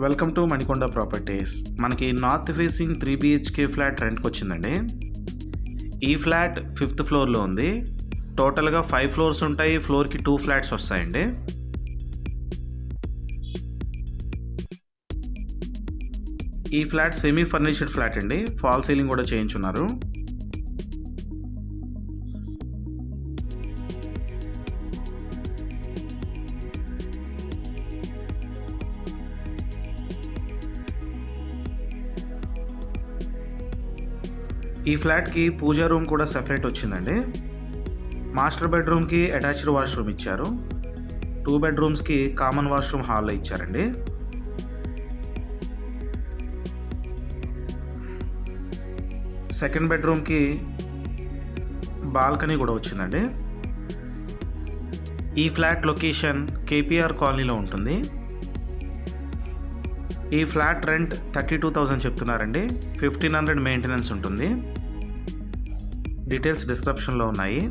Welcome to Manikonda properties. మనకి north facing 3 BHK flat రెంట్కి వచ్చిందండి. ఈ ఫ్లాట్ 5th ఫ్లోర్లో ఉంది. టోటల్గా 5 ఫ్లోర్స్ ఉంటాయి. ఫ్లోర్కి 2 ఫ్లాట్స్ వస్తాయండి. ఈ ఫ్లాట్ సెమీ ఫర్నిష్డ్ ఫ్లాట్ అండి. ఫాల్ సీలింగ్ కూడా చేయించున్నారు. ఈ ఫ్లాట్కి పూజా రూమ్ కూడా సెపరేట్ వచ్చిందండి. మాస్టర్ బెడ్రూమ్కి అటాచ్డ్ వాష్రూమ్ ఇచ్చారు. 2 బెడ్రూమ్స్కి కామన్ వాష్రూమ్ హాల్లో ఇచ్చారండి. సెకండ్ బెడ్రూమ్కి బాల్కనీ కూడా వచ్చిందండి. ఈ ఫ్లాట్ లొకేషన్ KPR కాలనీలో ఉంటుంది. ఈ ఫ్లాట్ రెంట్ 32,000 చెప్తున్నారండి. 1,500 మెయింటెనెన్స్ ఉంటుంది. డీటెయిల్స్ డిస్క్రిప్షన్లో ఉన్నాయి.